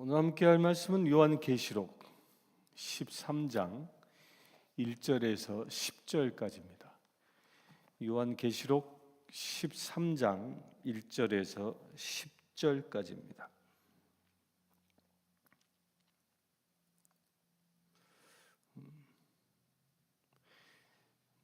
오늘 함께 할 말씀은 요한계시록 13장 1절에서 10절까지입니다. 요한계시록 13장 1절에서 10절까지입니다.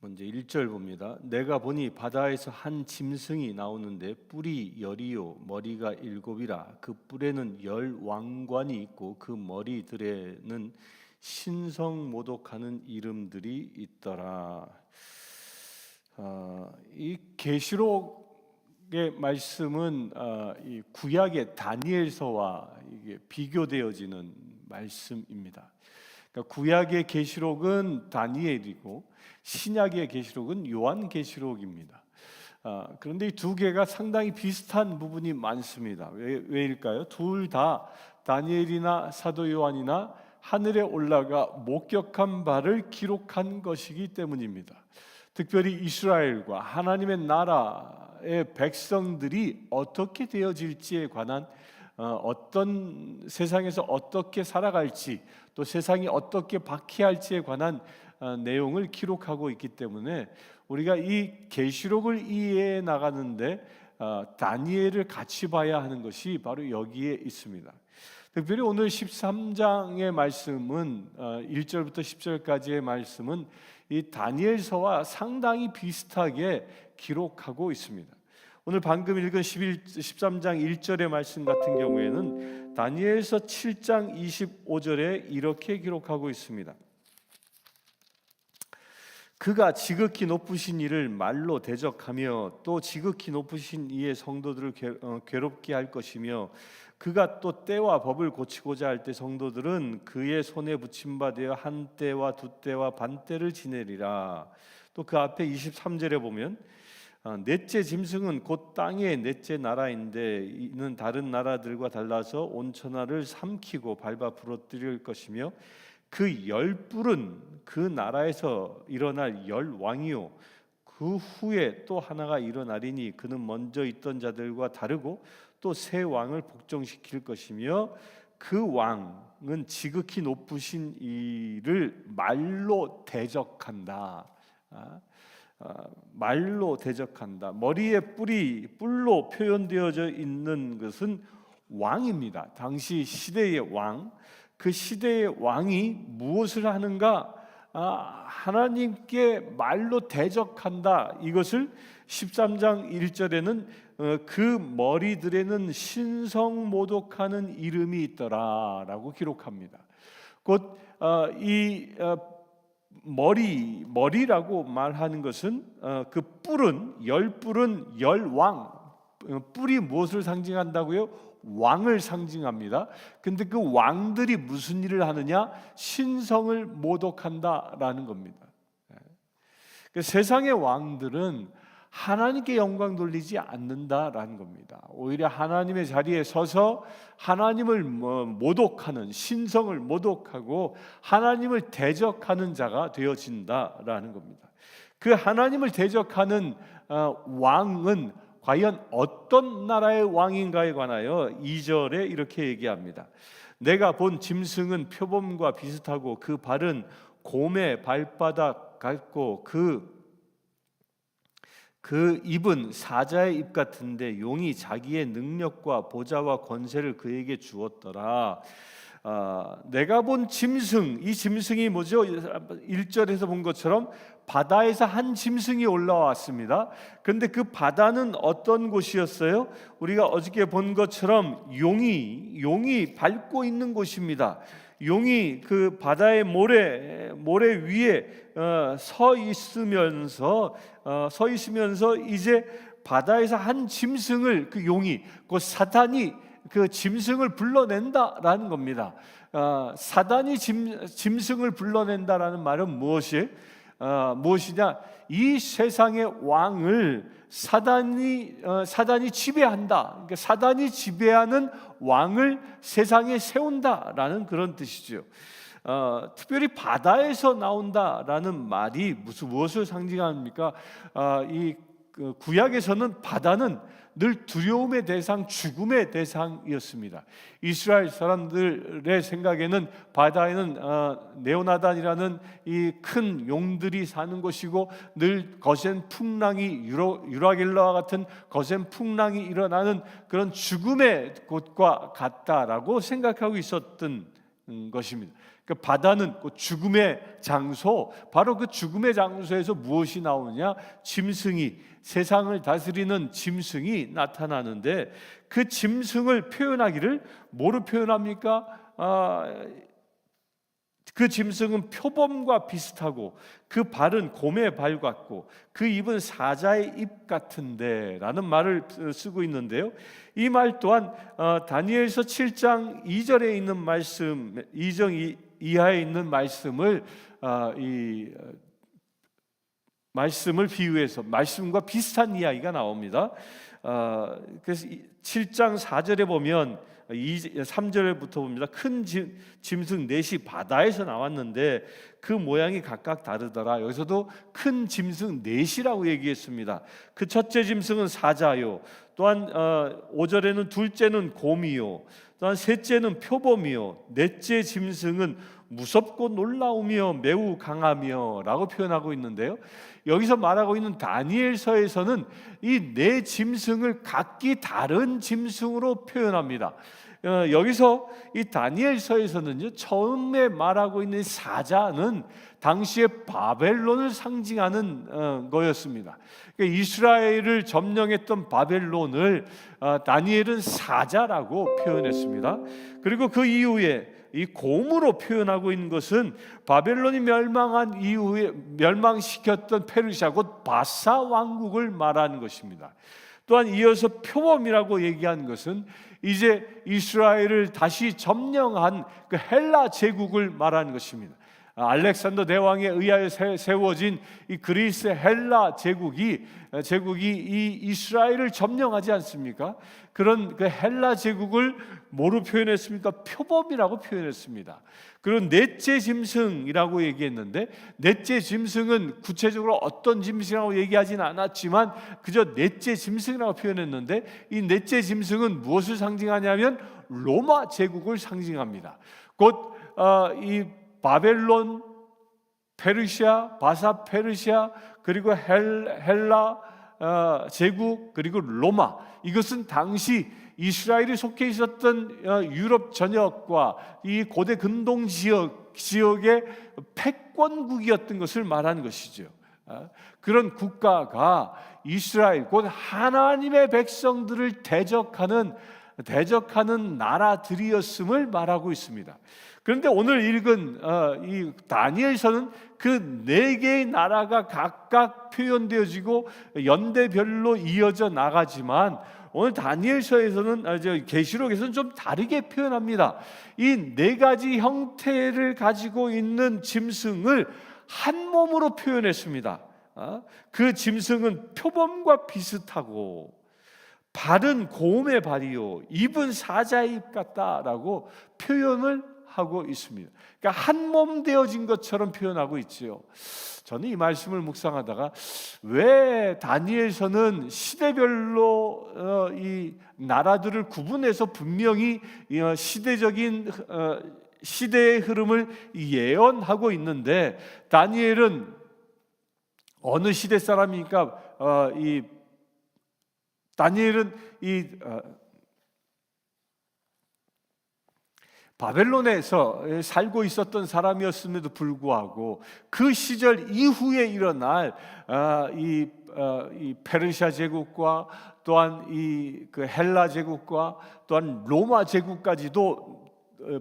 먼저 1절 봅니다. 내가 보니 바다에서 한 짐승이 나오는데 뿔이 10이요 머리가 7이라. 그 뿔에는 10 왕관이 있고 그 머리들에는 신성모독하는 이름들이 있더라. 이 계시록의 말씀은 이 구약의 다니엘서와 이게 비교되어지는 말씀입니다. 그러니까 구약의 계시록은 다니엘이고 신약의 계시록은 요한계시록입니다. 그런데 이 두 개가 상당히 비슷한 부분이 많습니다. 왜일까요? 둘 다 다니엘이나 사도 요한이나 하늘에 올라가 목격한 바를 기록한 것이기 때문입니다. 특별히 이스라엘과 하나님의 나라의 백성들이 어떻게 되어질지에 관한 어떤 세상에서 어떻게 살아갈지 또 세상이 어떻게 바뀌할지에 관한 내용을 기록하고 있기 때문에 우리가 이 계시록을 이해해 나가는데 다니엘을 같이 봐야 하는 것이 바로 여기에 있습니다. 특별히 오늘 13장의 말씀은 1절부터 10절까지의 말씀은 이 다니엘서와 상당히 비슷하게 기록하고 있습니다. 오늘 방금 읽은 13장 1절의 말씀 같은 경우에는 다니엘서 7장 25절에 이렇게 기록하고 있습니다. 그가 지극히 높으신 이를 말로 대적하며 또 지극히 높으신 이의 성도들을 괴롭게 할 것이며 그가 또 때와 법을 고치고자 할 때 성도들은 그의 손에 붙임바 되어 한 때와 두 때와 반 때를 지내리라. 또 그 앞에 23절에 보면 넷째 짐승은 곧 땅의 넷째 나라인데 이는 다른 나라들과 달라서 온 천하를 삼키고 밟아 부러뜨릴 것이며 그 10뿔은 그 나라에서 일어날 10왕이요 그 후에 또 하나가 일어나리니 그는 먼저 있던 자들과 다르고 또 새 왕을 복종시킬 것이며 그 왕은 지극히 높으신 이를 말로 대적한다. 말로 대적한다. 머리에 뿔로 표현되어져 있는 것은 왕입니다. 당시 시대의 왕. 그 시대의 왕이 무엇을 하는가? 하나님께 말로 대적한다. 이것을 13장 1절에는 그 머리들에는 신성모독하는 이름이 있더라라고 기록합니다. 곧 이 머리라고 말하는 것은 그 뿔은 10뿔은 10왕. 뿔이 무엇을 상징한다고요? 왕을 상징합니다. 근데 그 왕들이 무슨 일을 하느냐? 신성을 모독한다라는 겁니다. 세상의 왕들은 하나님께 영광 돌리지 않는다라는 겁니다. 오히려 하나님의 자리에 서서 하나님을 모독하는, 신성을 모독하고 하나님을 대적하는 자가 되어진다라는 겁니다. 그 하나님을 대적하는 왕은 과연 어떤 나라의 왕인가에 관하여 2절에 이렇게 얘기합니다. 내가 본 짐승은 표범과 비슷하고 그 발은 곰의 발바닥 같고 그 입은 사자의 입 같은데 용이 자기의 능력과 보좌와 권세를 그에게 주었더라. 내가 본 짐승, 이 짐승이 뭐죠? 1절에서 본 것처럼 바다에서 한 짐승이 올라왔습니다. 그런데 그 바다는 어떤 곳이었어요? 우리가 어저께 본 것처럼 용이 밟고 있는 곳입니다. 용이 그 바다의 모래 위에 서 있으면서 이제 바다에서 한 짐승을 그 용이 그 사단이 그 짐승을 불러낸다라는 겁니다. 사단이 짐승을 불러낸다라는 말은 무엇이냐? 이 세상의 왕을 사단이 지배한다. 그러니까 사단이 지배하는 왕을 세상에 세운다라는 그런 뜻이죠. 특별히 바다에서 나온다라는 말이 무엇을 상징합니까? 이 구약에서는 바다는 늘 두려움의 대상, 죽음의 대상이었습니다. 이스라엘 사람들의 생각에는 바다에는 네오나단이라는 이 큰 용들이 사는 곳이고 늘 거센 풍랑이 유라길라와 같은 거센 풍랑이 일어나는 그런 죽음의 곳과 같다라고 생각하고 있었던 것입니다. 그러니까 바다는 그 죽음의 장소, 바로 그 죽음의 장소에서 무엇이 나오느냐? 짐승이, 세상을 다스리는 짐승이 나타나는데, 그 짐승을 표현하기를 뭐로 표현합니까? 그 짐승은 표범과 비슷하고 그 발은 곰의 발 같고 그 입은 사자의 입 같은데 라는 말을 쓰고 있는데요, 이 말 또한 다니엘서 7장 2절에 있는 말씀, 2장 이하에 있는 말씀을 말씀을 비유해서 말씀과 비슷한 이야기가 나옵니다. 그래서 7장 4절에 보면 3절부터 봅니다. 큰 짐승 넷이 바다에서 나왔는데 그 모양이 각각 다르더라. 여기서도 큰 짐승 넷이라고 얘기했습니다. 그 첫째 짐승은 사자요, 또한 5절에는 둘째는 곰이요, 또한 셋째는 표범이요, 넷째 짐승은 무섭고 놀라우며 매우 강하며 라고 표현하고 있는데요, 여기서 말하고 있는 다니엘서에서는 이 네 짐승을 각기 다른 짐승으로 표현합니다. 여기서 이 다니엘서에서는요, 처음에 말하고 있는 사자는 당시에 바벨론을 상징하는 거였습니다. 그러니까 이스라엘을 점령했던 바벨론을 다니엘은 사자라고 표현했습니다. 그리고 그 이후에 이 곰으로 표현하고 있는 것은 바벨론이 멸망한 이후에 멸망시켰던 페르시아 곧 바사 왕국을 말하는 것입니다. 또한 이어서 표범이라고 얘기한 것은 이제 이스라엘을 다시 점령한 그 헬라 제국을 말하는 것입니다. 알렉산더 대왕에 의하여 세워진 이 그리스 헬라 제국이 이 이스라엘을 점령하지 않습니까? 그런 그 헬라 제국을 뭐로 표현했습니까? 표범이라고 표현했습니다. 그리고 넷째 짐승이라고 얘기했는데, 넷째 짐승은 구체적으로 어떤 짐승이라고 얘기하지는 않았지만 그저 넷째 짐승이라고 표현했는데, 이 넷째 짐승은 무엇을 상징하냐면 로마 제국을 상징합니다. 곧 이 바벨론, 페르시아, 바사 페르시아, 그리고 헬라 제국, 그리고 로마, 이것은 당시 이스라엘이 속해 있었던 유럽 전역과 이 고대 근동 지역의 패권국이었던 것을 말하는 것이죠. 그런 국가가 이스라엘 곧 하나님의 백성들을 대적하는 나라들이었음을 말하고 있습니다. 그런데 오늘 읽은 이 다니엘서는 그 네 개의 나라가 각각 표현되어지고 연대별로 이어져 나가지만, 오늘 다니엘서에서는 계시록에서는 좀 다르게 표현합니다. 이 네 가지 형태를 가지고 있는 짐승을 한 몸으로 표현했습니다. 그 짐승은 표범과 비슷하고 발은 곰의 발이요, 입은 사자의 입 같다라고 표현을 하고 있습니다. 그러니까 한 몸 되어진 것처럼 표현하고 있지요. 저는 이 말씀을 묵상하다가 왜 다니엘서는 시대별로 이 나라들을 구분해서 분명히 시대적인 시대의 흐름을 예언하고 있는데, 다니엘은 어느 시대 사람이니까 다니엘은 바벨론에서 살고 있었던 사람이었음에도 불구하고 그 시절 이후에 일어날 이 페르시아 제국과 또한 그 헬라 제국과 또한 로마 제국까지도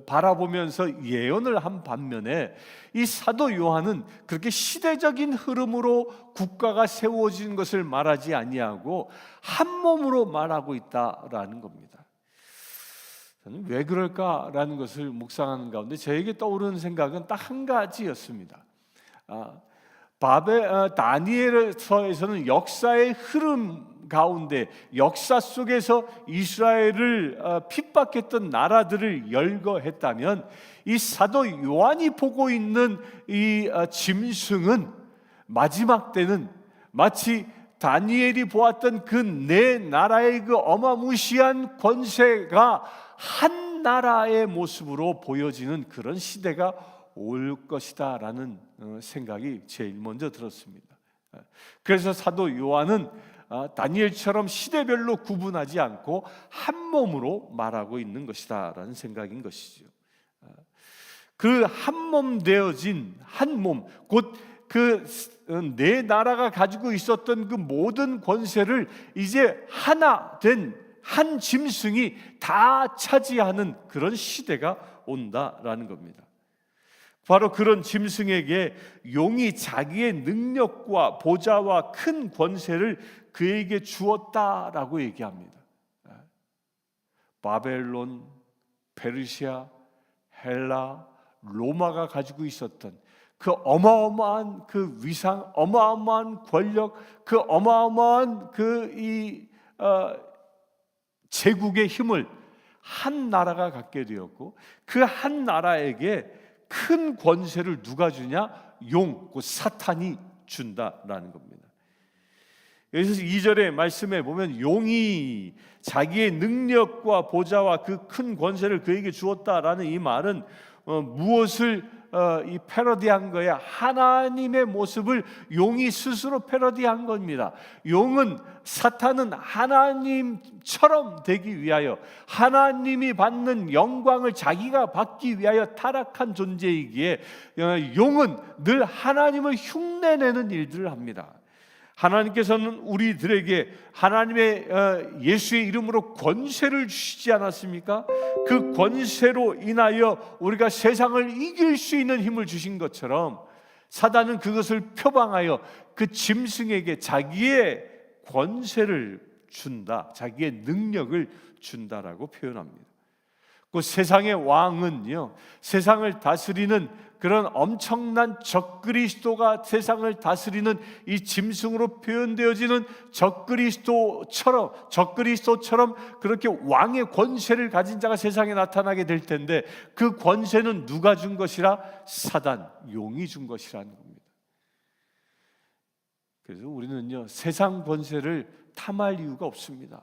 바라보면서 예언을 한 반면에, 이 사도 요한은 그렇게 시대적인 흐름으로 국가가 세워진 것을 말하지 아니하고 한 몸으로 말하고 있다라는 겁니다. 저는 왜 그럴까라는 것을 묵상하는 가운데 저에게 떠오르는 생각은 딱 한 가지였습니다. 다니엘서에서는 역사의 흐름 가운데, 역사 속에서 이스라엘을 핍박했던 나라들을 열거했다면, 이 사도 요한이 보고 있는 이 짐승은 마지막 때는 마치 다니엘이 보았던 그 네 나라의 그 어마무시한 권세가 한 나라의 모습으로 보여지는 그런 시대가 올 것이다 라는 생각이 제일 먼저 들었습니다. 그래서 사도 요한은 다니엘처럼 시대별로 구분하지 않고 한 몸으로 말하고 있는 것이다 라는 생각인 것이죠. 그 한 몸 되어진 한 몸, 곧 그 네 나라가 가지고 있었던 그 모든 권세를 이제 하나 된 한 짐승이 다 차지하는 그런 시대가 온다라는 겁니다. 바로 그런 짐승에게 용이 자기의 능력과 보좌와 큰 권세를 그에게 주었다라고 얘기합니다. 바벨론, 페르시아, 헬라, 로마가 가지고 있었던 그 어마어마한 그 위상, 어마어마한 권력, 그 어마어마한 제국의 힘을 한 나라가 갖게 되었고, 그 한 나라에게 큰 권세를 누가 주냐? 용, 그 사탄이 준다라는 겁니다. 여기서 2절의 말씀에 보면 용이 자기의 능력과 보좌와 그 큰 권세를 그에게 주었다라는 이 말은 무엇을 이 패러디한 거야? 하나님의 모습을 용이 스스로 패러디한 겁니다. 용은, 사탄은 하나님처럼 되기 위하여, 하나님이 받는 영광을 자기가 받기 위하여 타락한 존재이기에 용은 늘 하나님을 흉내내는 일들을 합니다. 하나님께서는 우리들에게 하나님의 예수의 이름으로 권세를 주시지 않았습니까? 그 권세로 인하여 우리가 세상을 이길 수 있는 힘을 주신 것처럼 사단은 그것을 표방하여 그 짐승에게 자기의 권세를 준다, 자기의 능력을 준다라고 표현합니다. 그 세상의 왕은요, 세상을 다스리는 그런 엄청난 적그리스도가 세상을 다스리는 이 짐승으로 표현되어지는 적그리스도처럼 그렇게 왕의 권세를 가진 자가 세상에 나타나게 될 텐데, 그 권세는 누가 준 것이라? 사단, 용이 준 것이라는 겁니다. 그래서 우리는요, 세상 권세를 탐할 이유가 없습니다.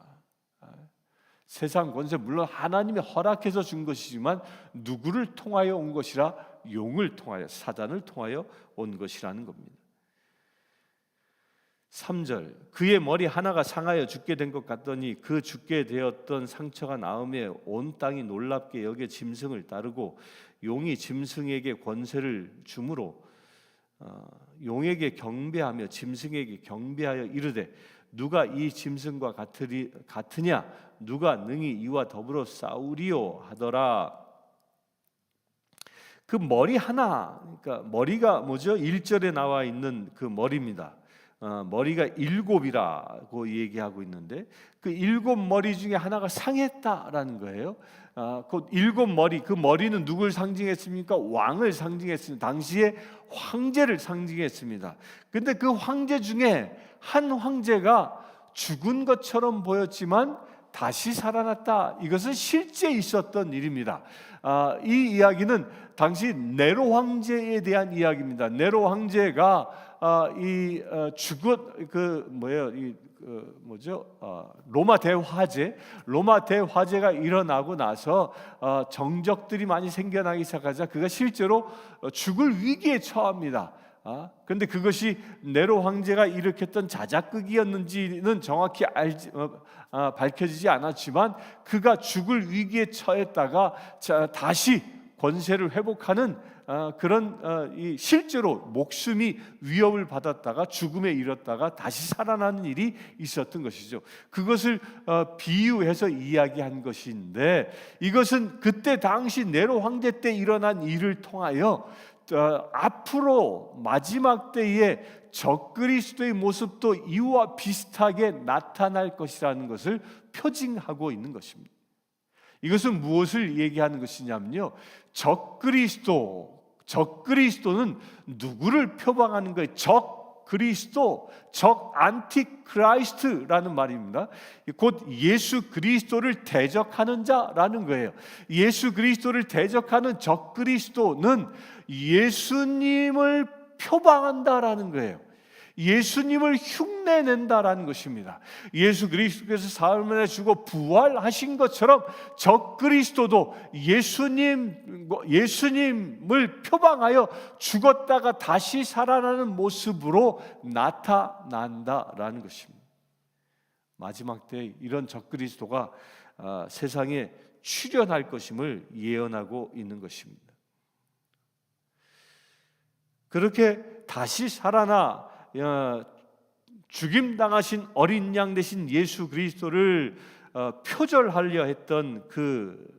세상 권세, 물론 하나님이 허락해서 준 것이지만 누구를 통하여 온 것이라? 용을 통하여, 사단을 통하여 온 것이라는 겁니다. 3절, 그의 머리 하나가 상하여 죽게 된 것 같더니 그 죽게 되었던 상처가 나음에 온 땅이 놀랍게 여겨 짐승을 따르고 용이 짐승에게 권세를 주므로 용에게 경배하며 짐승에게 경배하여 이르되 누가 이 짐승과 같으냐? 누가 능히 이와 더불어 싸우리요 하더라. 그 머리 하나, 그러니까 머리가 뭐죠? 1절에 나와 있는 그 머리입니다. 머리가 7이라고 얘기하고 있는데 그 7머리 중에 하나가 상했다라는 거예요. 그 7머리, 그 머리는 누굴 상징했습니까? 왕을 상징했습니다. 당시에 황제를 상징했습니다. 근데 그 황제 중에 한 황제가 죽은 것처럼 보였지만 다시 살아났다. 이것은 실제 있었던 일입니다. 이 이야기는 당시 네로 황제에 대한 이야기입니다. 네로 황제가 로마 대화제가 일어나고 나서 정적들이 많이 생겨나기 시작하자 그가 실제로 죽을 위기에 처합니다. 그런데 그것이 네로 황제가 일으켰던 자작극이었는지는 정확히 밝혀지지 않았지만 그가 죽을 위기에 처했다가 다시 권세를 회복하는 그런 실제로 목숨이 위협을 받았다가 죽음에 이르렀다가 다시 살아나는 일이 있었던 것이죠. 그것을 비유해서 이야기한 것인데 이것은 그때 당시 네로 황제 때 일어난 일을 통하여 앞으로 마지막 때에 적그리스도의 모습도 이와 비슷하게 나타날 것이라는 것을 표징하고 있는 것입니다. 이것은 무엇을 얘기하는 것이냐면요, 적그리스도는 누구를 표방하는 거예요? 적그리스도, 안티크라이스트라는 말입니다. 곧 예수 그리스도를 대적하는 자라는 거예요. 예수 그리스도를 대적하는 적그리스도는 예수님을 표방한다라는 거예요. 예수님을 흉내낸다라는 것입니다. 예수 그리스도께서 사흘 만에 죽어 부활하신 것처럼 적그리스도도 예수님을 표방하여 죽었다가 다시 살아나는 모습으로 나타난다라는 것입니다. 마지막 때 이런 적그리스도가 세상에 출현할 것임을 예언하고 있는 것입니다. 그렇게 다시 살아나 죽임당하신 어린 양 되신 예수 그리스도를 표절하려 했던 그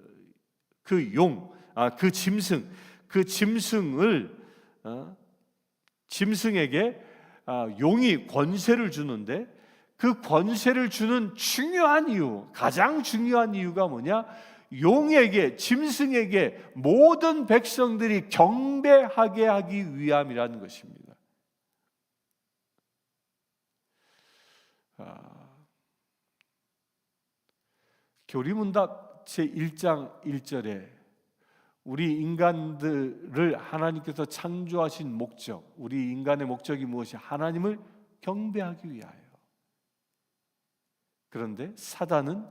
짐승에게 용이 권세를 주는데, 그 권세를 주는 가장 중요한 이유가 뭐냐? 짐승에게 모든 백성들이 경배하게 하기 위함이라는 것입니다. 교리문답 제1장 1절에 우리 인간들을 하나님께서 창조하신 목적, 우리 인간의 목적이 무엇이? 하나님을 경배하기 위하여. 그런데 사단은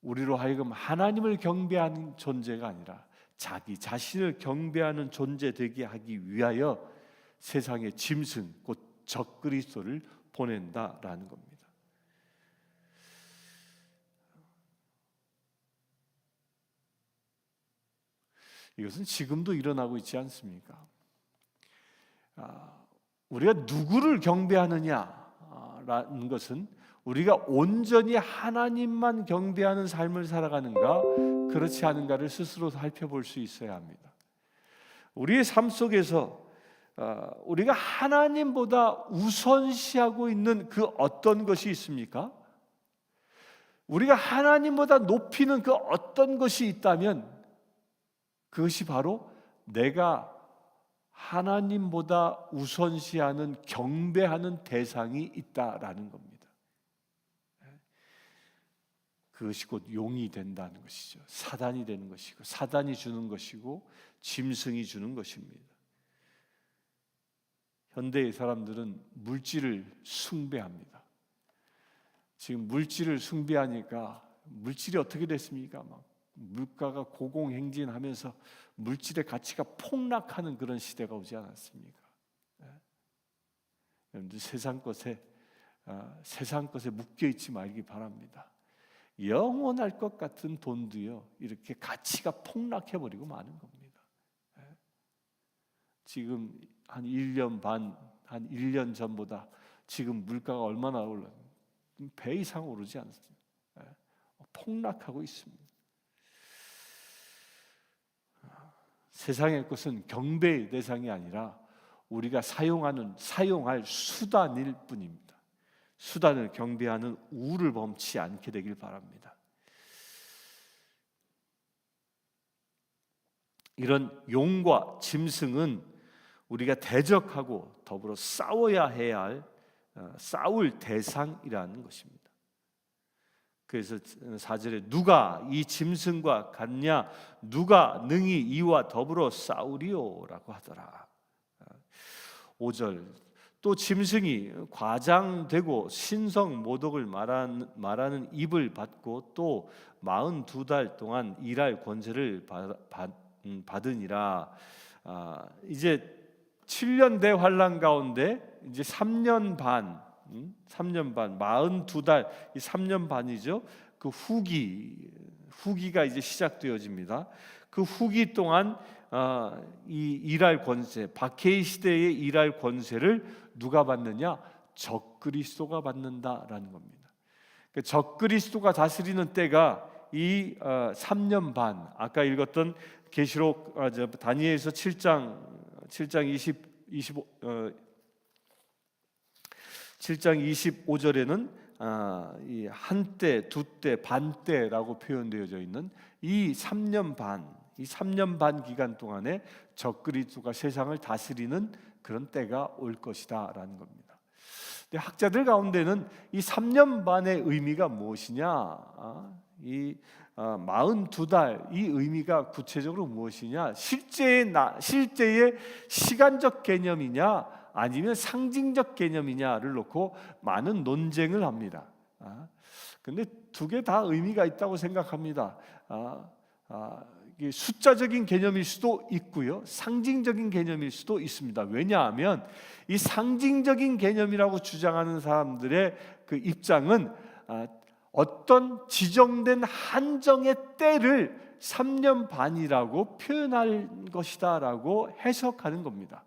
우리로 하여금 하나님을 경배하는 존재가 아니라 자기 자신을 경배하는 존재 되게 하기 위하여 세상의 짐승, 곧 적그리스도를 보낸다라는 겁니다. 이것은 지금도 일어나고 있지 않습니까? 우리가 누구를 경배하느냐라는 것은 우리가 온전히 하나님만 경배하는 삶을 살아가는가, 그렇지 않은가를 스스로 살펴볼 수 있어야 합니다. 우리의 삶 속에서 우리가 하나님보다 우선시하고 있는 그 어떤 것이 있습니까? 우리가 하나님보다 높이는 그 어떤 것이 있다면 그것이 바로 내가 하나님보다 우선시하는 경배하는 대상이 있다라는 겁니다. 그것이 곧 용이 된다는 것이죠. 사단이 되는 것이고, 사단이 주는 것이고, 짐승이 주는 것입니다. 현대의 사람들은 물질을 숭배합니다. 지금 물질을 숭배하니까 물질이 어떻게 됐습니까? 막 물가가 고공행진하면서 물질의 가치가 폭락하는 그런 시대가 오지 않았습니까? 여러분들 세상 것에 묶여 있지 말기 바랍니다. 영원할 것 같은 돈도요, 이렇게 가치가 폭락해 버리고 마는 겁니다. 지금 한 1년 전보다 지금 물가가 얼마나 올라요? 배 이상 오르지 않습니다. 폭락하고 있습니다. 세상의 것은 경배의 대상이 아니라 우리가 사용할 수단일 뿐입니다. 수단을 경배하는 우를 범치 않게 되길 바랍니다. 이런 용과 짐승은 우리가 대적하고 더불어 싸워야 해야 할 싸울 대상이라는 것입니다. 그래서 4절에 누가 이 짐승과 같냐, 누가 능히 이와 더불어 싸우리오라고 하더라. 5절 또 짐승이 과장되고 신성 모독을 말하는 입을 받고 또 42달 동안 일할 권세를 받으니라. 이제 7년 대환란 가운데 이제 3년 반 42달, 이 3년 반이죠. 그 후기가 이제 시작되어집니다. 그 후기 동안 이 일할 권세, 박해의 시대의 일할 권세를 누가 받느냐? 적그리스도가 받는다라는 겁니다. 적그리스도가 다스리는 때가 이 3년 반, 아까 읽었던 계시록 다니엘서 7장 25절에는 이 한때, 두때, 반때라고 표현되어져 있는 이 3년 반 기간 동안에 적그리스도가 세상을 다스리는 그런 때가 올 것이다라는 겁니다. 근데 학자들 가운데는 이 3년 반의 의미가 무엇이냐, 이 42달 이 의미가 구체적으로 무엇이냐, 실제의 시간적 개념이냐, 아니면 상징적 개념이냐를 놓고 많은 논쟁을 합니다. 근데 두 개 다 의미가 있다고 생각합니다. 이게 숫자적인 개념일 수도 있고요, 상징적인 개념일 수도 있습니다. 왜냐하면 이 상징적인 개념이라고 주장하는 사람들의 그 입장은 어떤 지정된 한정의 때를 3년 반이라고 표현할 것이다라고 해석하는 겁니다.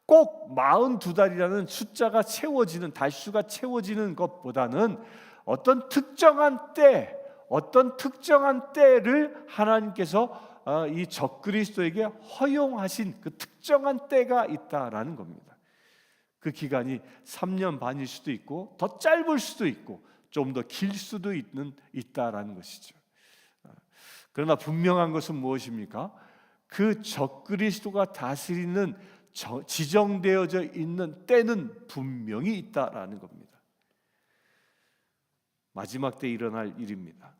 꼭 42달이라는 숫자가 채워지는, 달수가 채워지는 것보다는 어떤 특정한 때를 하나님께서 이 적그리스도에게 허용하신 그 특정한 때가 있다라는 겁니다. 그 기간이 3년 반일 수도 있고 더 짧을 수도 있고 좀 더 길 수도 있다라는 것이죠. 그러나 분명한 것은 무엇입니까? 그 적그리스도가 다스리는 지정되어져 있는 때는 분명히 있다라는 겁니다. 마지막 때 일어날 일입니다.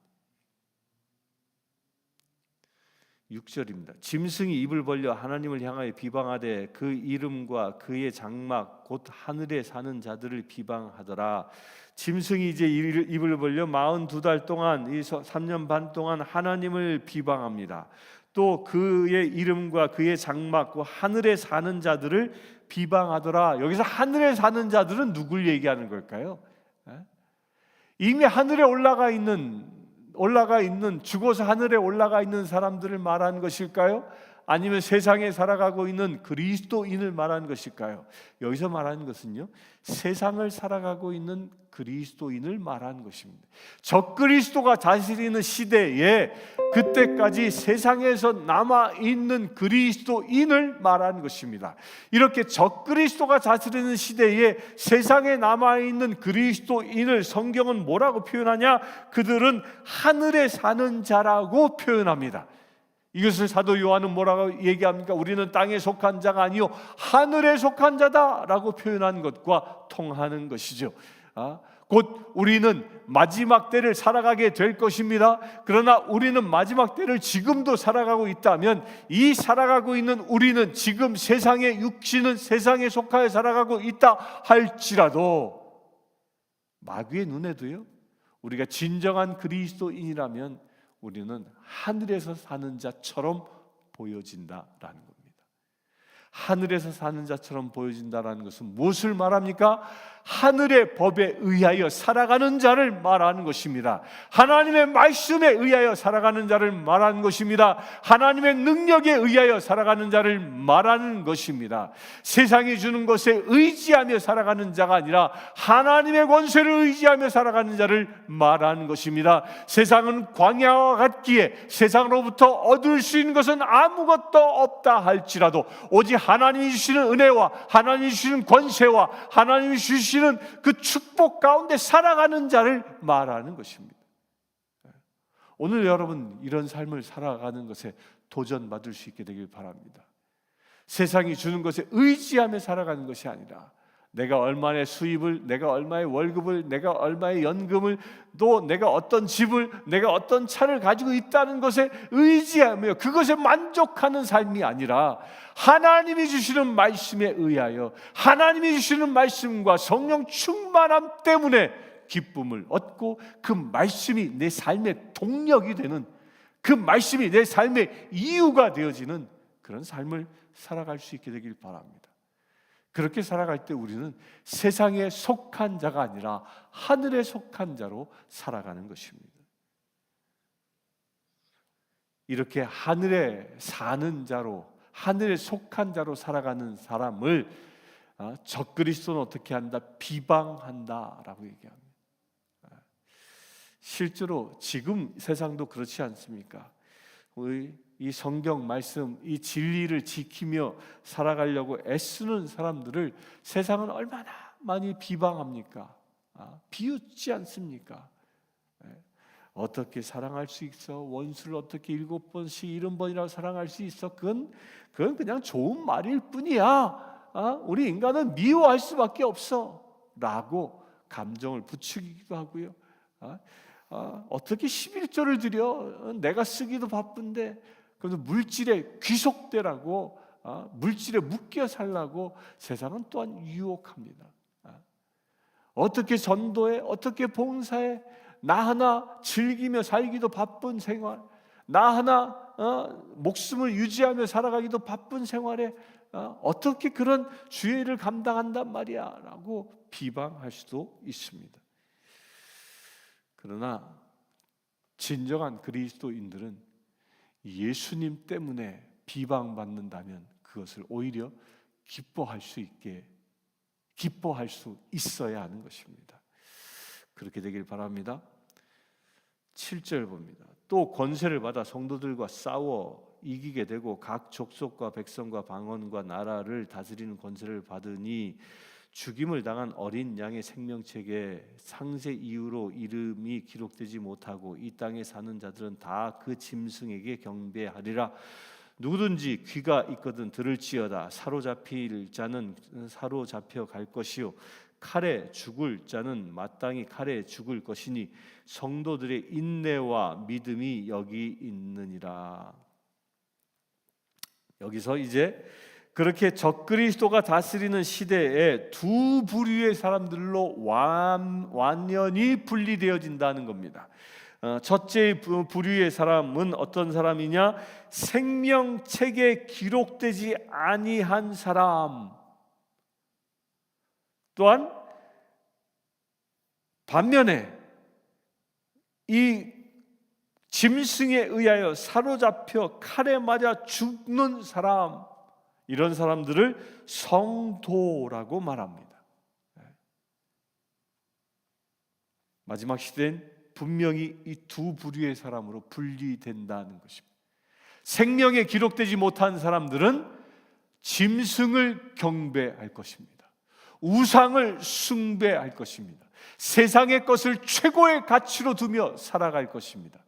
6절입니다. 짐승이 입을 벌려 하나님을 향하여 비방하되 그 이름과 그의 장막 곧 하늘에 사는 자들을 비방하더라. 짐승이 이제 입을 벌려 42달 동안, 이 3년 반 동안 하나님을 비방합니다. 또 그의 이름과 그의 장막 곧 하늘에 사는 자들을 비방하더라. 여기서 하늘에 사는 자들은 누굴 얘기하는 걸까요? 이미 하늘에 올라가 있는 죽어서 하늘에 올라가 있는 사람들을 말하는 것일까요? 아니면 세상에 살아가고 있는 그리스도인을 말하는 것일까요? 여기서 말하는 것은요, 세상을 살아가고 있는 그리스도인을 말하는 것입니다. 적그리스도가 다스리는 시대에 그때까지 세상에서 남아있는 그리스도인을 말하는 것입니다. 이렇게 적그리스도가 다스리는 시대에 세상에 남아있는 그리스도인을 성경은 뭐라고 표현하냐? 그들은 하늘에 사는 자라고 표현합니다. 이것을 사도 요한은 뭐라고 얘기합니까? 우리는 땅에 속한 자가 아니요 하늘에 속한 자다라고 표현한 것과 통하는 것이죠. 곧 우리는 마지막 때를 살아가게 될 것입니다. 그러나 우리는 마지막 때를 지금도 살아가고 있다면 이 살아가고 있는 우리는 지금 세상의 육신은 세상에 속하여 살아가고 있다 할지라도 마귀의 눈에도요, 우리가 진정한 그리스도인이라면 우리는 하늘에서 사는 자처럼 보여진다라는 겁니다. 하늘에서 사는 자처럼 보여진다라는 것은 무엇을 말합니까? 하늘의 법에 의하여 살아가는 자를 말하는 것입니다. 하나님의 말씀에 의하여 살아가는 자를 말하는 것입니다. 하나님의 능력에 의하여 살아가는 자를 말하는 것입니다. 세상이 주는 것에 의지하며 살아가는 자가 아니라 하나님의 권세를 의지하며 살아가는 자를 말하는 것입니다. 세상은 광야와 같기에 세상으로부터 얻을 수 있는 것은 아무것도 없다 할지라도 오직 하나님이 주시는 은혜와 하나님이 주시는 권세와 하나님이 주시는 그 축복 가운데 살아가는 자를 말하는 것입니다. 오늘 여러분 이런 삶을 살아가는 것에 도전받을 수 있게 되길 바랍니다. 세상이 주는 것에 의지하며 살아가는 것이 아니라 내가 얼마의 수입을, 내가 얼마의 월급을, 내가 얼마의 연금을, 또 내가 어떤 집을, 내가 어떤 차를 가지고 있다는 것에 의지하며 그것에 만족하는 삶이 아니라 하나님이 주시는 말씀에 의하여 하나님이 주시는 말씀과 성령 충만함 때문에 기쁨을 얻고 그 말씀이 내 삶의 동력이 되는, 그 말씀이 내 삶의 이유가 되어지는 그런 삶을 살아갈 수 있게 되길 바랍니다. 그렇게 살아갈 때 우리는 세상에 속한 자가 아니라 하늘에 속한 자로 살아가는 것입니다. 이렇게 하늘에 사는 자로, 하늘에 속한 자로 살아가는 사람을 적그리스도는 어떻게 한다? 비방한다라고 얘기합니다. 실제로 지금 세상도 그렇지 않습니까? 이 성경 말씀, 이 진리를 지키며 살아가려고 애쓰는 사람들을 세상은 얼마나 많이 비방합니까? 비웃지 않습니까? 어떻게 사랑할 수 있어? 원수를 어떻게 7번씩 70번이라고 사랑할 수 있어? 그건 그냥 좋은 말일 뿐이야. 우리 인간은 미워할 수밖에 없어 라고 감정을 부추기기도 하고요. 어떻게 11조를 드려? 내가 쓰기도 바쁜데 그래서 물질에 귀속되라고 물질에 묶여 살라고 세상은 또한 유혹합니다. 어떻게 전도해, 어떻게 봉사해, 나 하나 즐기며 살기도 바쁜 생활, 나 하나 목숨을 유지하며 살아가기도 바쁜 생활에 어떻게 그런 주의 일을 감당한단 말이야 라고 비방할 수도 있습니다. 그러나 진정한 그리스도인들은 예수님 때문에 비방받는다면 그것을 오히려 기뻐할 수 있어야 하는 것입니다. 그렇게 되길 바랍니다. 7절 봅니다. 또 권세를 받아 성도들과 싸워 이기게 되고 각 족속과 백성과 방언과 나라를 다스리는 권세를 받으니 죽임을 당한 어린 양의 생명책에 상세 이후로 이름이 기록되지 못하고 이 땅에 사는 자들은 다 그 짐승에게 경배하리라. 누구든지 귀가 있거든 들을지어다. 사로잡힐 자는 사로잡혀 갈 것이요 칼에 죽을 자는 마땅히 칼에 죽을 것이니 성도들의 인내와 믿음이 여기 있느니라. 여기서 이제 그렇게 적그리스도가 다스리는 시대에 두 부류의 사람들로 완연히 분리되어진다는 겁니다. 첫째 부류의 사람은 어떤 사람이냐? 생명책에 기록되지 아니한 사람. 또한 반면에 이 짐승에 의하여 사로잡혀 칼에 맞아 죽는 사람, 이런 사람들을 성도라고 말합니다. 마지막 시대엔 분명히 이 두 부류의 사람으로 분리된다는 것입니다. 생명에 기록되지 못한 사람들은 짐승을 경배할 것입니다. 우상을 숭배할 것입니다. 세상의 것을 최고의 가치로 두며 살아갈 것입니다.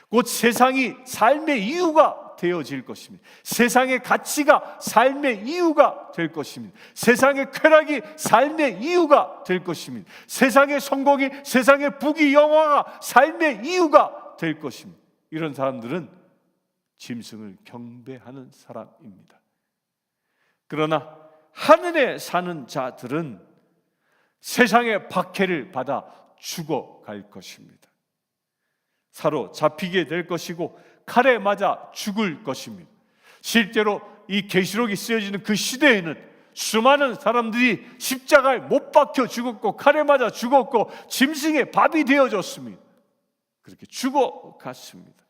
곧 세상이 삶의 이유가 되어질 것입니다. 세상의 가치가 삶의 이유가 될 것입니다. 세상의 쾌락이 삶의 이유가 될 것입니다. 세상의 성공이, 세상의 부귀 영화가 삶의 이유가 될 것입니다. 이런 사람들은 짐승을 경배하는 사람입니다. 그러나 하늘에 사는 자들은 세상의 박해를 받아 죽어갈 것입니다. 사로잡히게 될 것이고 칼에 맞아 죽을 것입니다. 실제로 이 계시록이 쓰여지는 그 시대에는 수많은 사람들이 십자가에 못 박혀 죽었고 칼에 맞아 죽었고 짐승의 밥이 되어졌습니다. 그렇게 죽어갔습니다.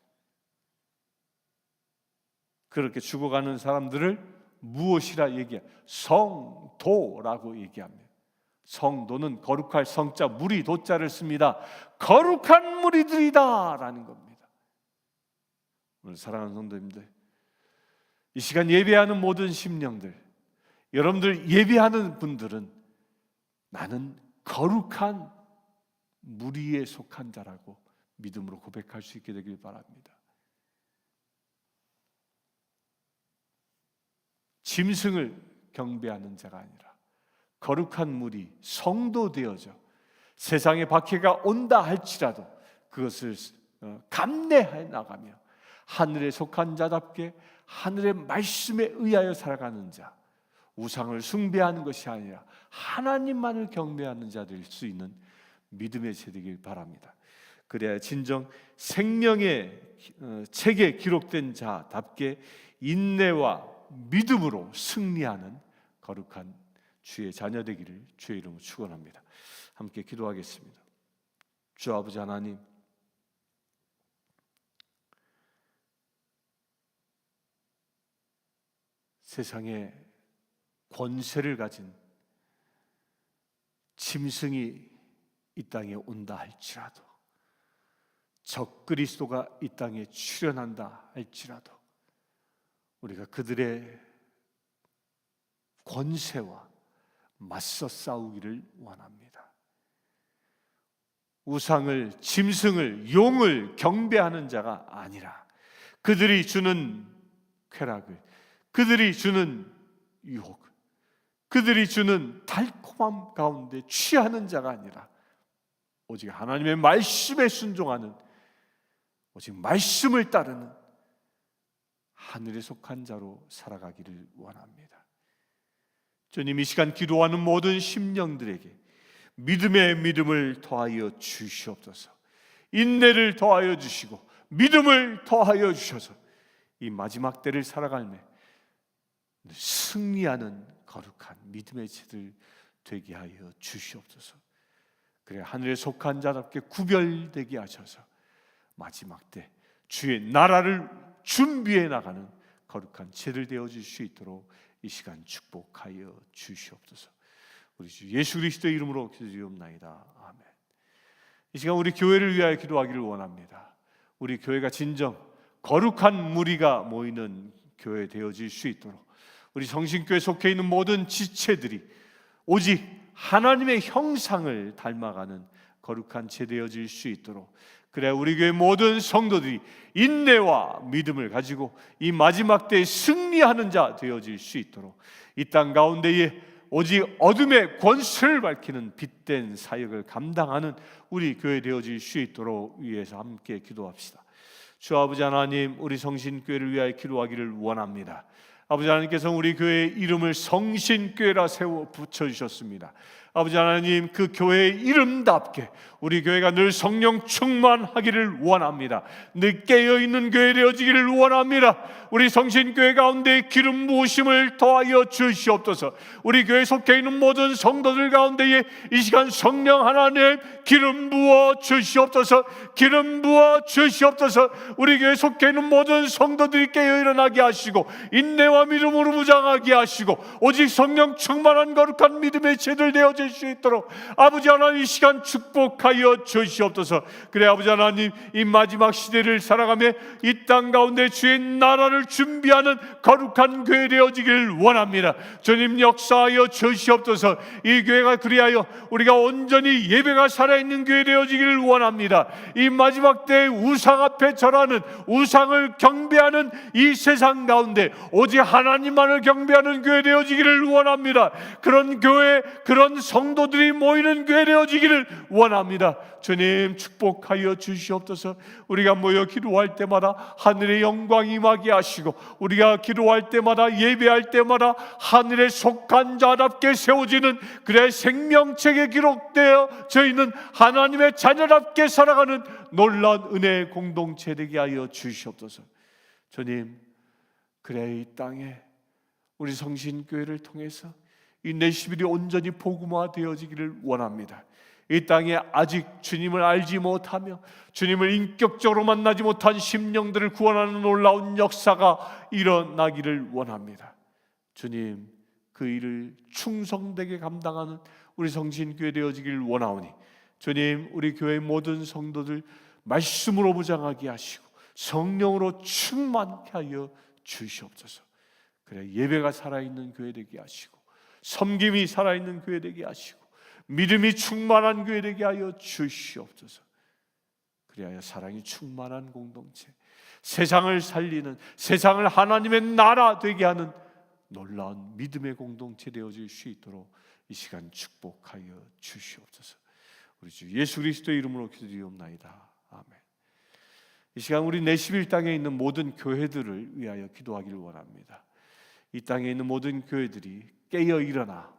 그렇게 죽어가는 사람들을 무엇이라 얘기해? 성도라고 얘기합니다. 성도는 거룩할 성자 무리 도자를 씁니다. 거룩한 무리들이다 라는 겁니다. 오늘 사랑하는 성도님들, 이 시간 예배하는 모든 심령들, 여러분들 예배하는 분들은 나는 거룩한 무리에 속한 자라고 믿음으로 고백할 수 있게 되길 바랍니다. 짐승을 경배하는 자가 아니라 거룩한 무리, 성도 되어져 세상의 박해가 온다 할지라도 그것을 감내해 나가며 하늘에 속한 자답게 하늘의 말씀에 의하여 살아가는 자, 우상을 숭배하는 것이 아니라 하나님만을 경배하는 자 될 수 있는 믿음의 세대이길 바랍니다. 그래야 진정 생명의 책에 기록된 자답게 인내와 믿음으로 승리하는 거룩한 주의 자녀 되기를 주의 이름으로 축원합니다. 함께 기도하겠습니다. 주 아버지 하나님, 세상에 권세를 가진 짐승이 이 땅에 온다 할지라도, 적그리스도가 이 땅에 출현한다 할지라도 우리가 그들의 권세와 맞서 싸우기를 원합니다. 우상을, 짐승을, 용을 경배하는 자가 아니라 그들이 주는 쾌락을, 그들이 주는 유혹, 그들이 주는 달콤함 가운데 취하는 자가 아니라 오직 하나님의 말씀에 순종하는, 오직 말씀을 따르는 하늘에 속한 자로 살아가기를 원합니다. 주님, 이 시간 기도하는 모든 심령들에게 믿음의 믿음을 더하여 주시옵소서. 인내를 더하여 주시고 믿음을 더하여 주셔서 이 마지막 때를 살아갈매 승리하는 거룩한 믿음의 제들 되게 하여 주시옵소서. 그래 하늘에 속한 자답게 구별되게 하셔서 마지막 때 주의 나라를 준비해 나가는 거룩한 제들 되어질 수 있도록 이 시간 축복하여 주시옵소서. 우리 주 예수 그리스도의 이름으로 기도드리옵나이다. 아멘. 이 시간 우리 교회를 위하여 기도하기를 원합니다. 우리 교회가 진정 거룩한 무리가 모이는 교회 되어질 수 있도록 우리 성신교회 속해 있는 모든 지체들이 오직 하나님의 형상을 닮아가는 거룩한 제 되어질 수 있도록, 그래 우리 교회 모든 성도들이 인내와 믿음을 가지고 이 마지막 때에 승리하는 자 되어질 수 있도록 이 땅 가운데에 오직 어둠의 권세를 밝히는 빛된 사역을 감당하는 우리 교회 되어질 수 있도록 위해서 함께 기도합시다. 주 아버지 하나님, 우리 성신교회를 위하여 기도하기를 원합니다. 아버지 하나님께서 우리 교회의 이름을 성신교회라 세워 붙여주셨습니다. 아버지 하나님, 그 교회의 이름답게 우리 교회가 늘 성령 충만하기를 원합니다. 늘 깨어있는 교회 되어지기를 원합니다. 우리 성신교회 가운데 기름 부으심을 더하여 주시옵소서. 우리 교회 속해 있는 모든 성도들 가운데에 이 시간 성령 하나님 기름 부어 주시옵소서. 기름 부어 주시옵소서. 우리 교회 속해 있는 모든 성도들이 깨어 일어나게 하시고 인내와 믿음으로 무장하게 하시고 오직 성령 충만한 거룩한 믿음의 제들 되어질 수 있도록 아버지 하나님 이 시간 축복하여 주시옵소서. 그래 아버지 하나님, 이 마지막 시대를 살아가며 이 땅 가운데 주의 나라를 준비하는 거룩한 교회 되어지기를 원합니다. 주님 역사하여 주시옵소서. 이 교회가 그리하여 우리가 온전히 예배가 살아있는 교회 되어지기를 원합니다. 이 마지막 때에 우상 앞에 절하는, 우상을 경배하는 이 세상 가운데 오직 하나님만을 경배하는 교회 되어지기를 원합니다. 그런 교회, 그런 성도들이 모이는 교회 되어지기를 원합니다. 주님 축복하여 주시옵소서. 우리가 모여 기도할 때마다 하늘의 영광이 임하게 하시고 우리가 기도할 때마다 예배할 때마다 하늘에 속한 자답게 세워지는, 그래 생명책에 기록되어 저희는 하나님의 자녀답게 살아가는 놀라운 은혜의 공동체 되게 하여 주시옵소서. 주님, 그래 이 땅에 우리 성신교회를 통해서 이 내시빌이 온전히 복음화되어지기를 원합니다. 이 땅에 아직 주님을 알지 못하며 주님을 인격적으로 만나지 못한 심령들을 구원하는 놀라운 역사가 일어나기를 원합니다. 주님, 그 일을 충성되게 감당하는 우리 성신교회 되어지기를 원하오니 주님, 우리 교회 모든 성도들 말씀으로 무장하게 하시고 성령으로 충만케 하여 주시옵소서. 그래 예배가 살아있는 교회 되게 하시고 섬김이 살아있는 교회 되게 하시고 믿음이 충만한 교회 되게 하여 주시옵소서. 그리하여 사랑이 충만한 공동체, 세상을 살리는, 세상을 하나님의 나라 되게 하는 놀라운 믿음의 공동체 되어질 수 있도록 이 시간 축복하여 주시옵소서. 우리 주 예수 그리스도의 이름으로 기도드리옵나이다. 아멘. 이 시간 우리 내시빌 땅에 있는 모든 교회들을 위하여 기도하기를 원합니다. 이 땅에 있는 모든 교회들이 깨어 일어나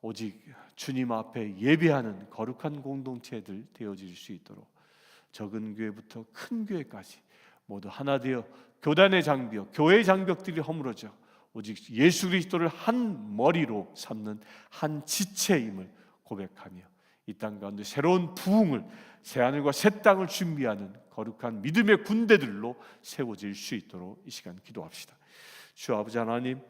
오직 주님 앞에 예배하는 거룩한 공동체들 되어질 수 있도록 적은 교회부터 큰 교회까지 모두 하나 되어 교단의 장벽, 교회의 장벽들이 허물어져 오직 예수 그리스도를 한 머리로 삼는 한 지체임을 고백하며 이 땅 가운데 새로운 부흥을, 새하늘과 새 땅을 준비하는 거룩한 믿음의 군대들로 세워질 수 있도록 이 시간 기도합시다. 주 아버지 하나님,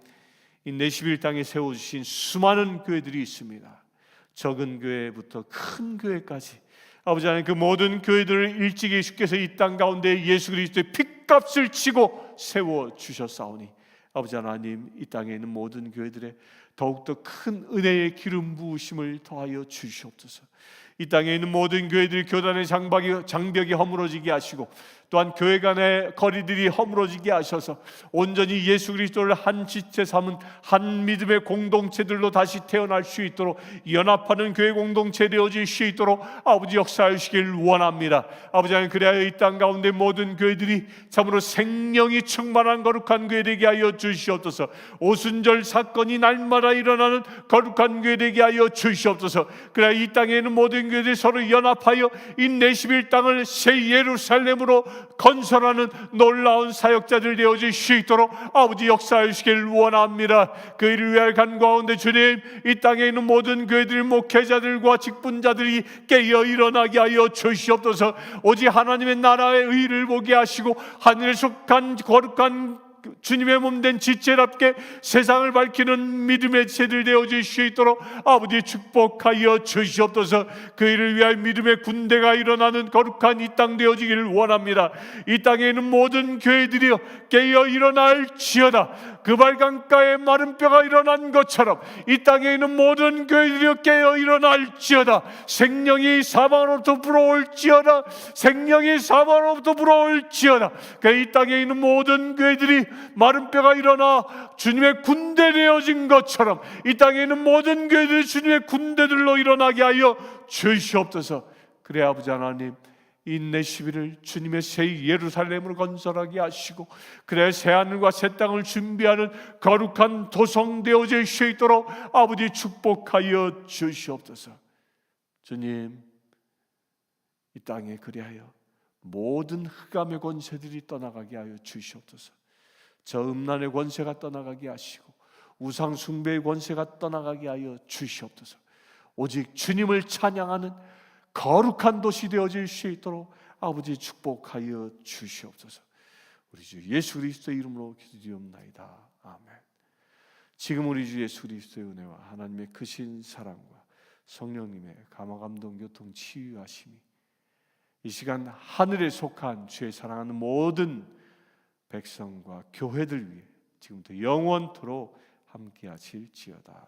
이 내시빌 땅에 세워주신 수많은 교회들이 있습니다. 적은 교회부터 큰 교회까지 아버지 하나님, 그 모든 교회들을 일찍 예수께서 이 땅 가운데 예수 그리스도의 핏값을 치고 세워주셨사오니 아버지 하나님, 이 땅에 있는 모든 교회들의 더욱더 큰 은혜의 기름 부으심을 더하여 주시옵소서. 이 땅에 있는 모든 교회들이 교단의 장벽이 허물어지게 하시고, 또한 교회 간의 거리들이 허물어지게 하셔서 온전히 예수 그리스도를 한 지체 삼은 한 믿음의 공동체들로 다시 태어날 수 있도록, 연합하는 교회 공동체 되어질 수 있도록 아버지 역사하시길 원합니다. 아버지 하나님, 그래야 이 땅 가운데 모든 교회들이 참으로 생명이 충만한 거룩한 교회 되게 하여 주시옵소서. 오순절 사건이 날마다 일어나는 거룩한 교회 되게 하여 주시옵소서. 그래야 이 땅에 있는 모든 교회들이 서로 연합하여 이 내시빌 땅을 새 예루살렘으로 건설하는 놀라운 사역자들 되어질 수 있도록 아버지 역사하시길 원합니다. 그 일을 위하여 간구하온데 주님, 이 땅에 있는 모든 교회들 목회자들과 직분자들이 깨어 일어나게 하여 주시옵소서. 오직 하나님의 나라의 의를 보게 하시고 하늘에 속한 거룩한 주님의 몸된 지체답게 세상을 밝히는 믿음의 새들 되어질 수 있도록 아버지 축복하여 주시옵소서. 그 일을 위하여 믿음의 군대가 일어나는 거룩한 이 땅 되어지기를 원합니다. 이 땅에 있는 모든 교회들이여 깨어 일어날지어다. 그 발강가에 마른 뼈가 일어난 것처럼 이 땅에 있는 모든 교회들이여 깨어 일어날지어다. 생명이 사방으로부터 불어올지어다. 생명이 사방으로부터 불어올지어다. 이 땅에 있는 모든 교회들이 마른 뼈가 일어나 주님의 군대 되어진 것처럼 이 땅에 있는 모든 교회들이 주님의 군대들로 일어나게 하여 주시옵소서. 그래 아버지 하나님, 이 내시비를 주님의 새 예루살렘으로 건설하게 하시고, 그래 새 하늘과 새 땅을 준비하는 거룩한 도성 되어질 수 있도록 아버지 축복하여 주시옵소서. 주님, 이 땅에 그리하여 모든 흑암의 권세들이 떠나가게 하여 주시옵소서. 저 음란의 권세가 떠나가게 하시고 우상 숭배의 권세가 떠나가게 하여 주시옵소서. 오직 주님을 찬양하는 거룩한 도시 되어질 수 있도록 아버지 축복하여 주시옵소서. 우리 주 예수 그리스도의 이름으로 기도드리옵나이다. 아멘. 지금 우리 주 예수 그리스도의 은혜와 하나님의 크신 사랑과 성령님의 감화감동 교통 치유하심이 이 시간 하늘에 속한 주의 사랑하는 모든 백성과 교회들 위해 지금부터 영원토록 함께 하실지어다.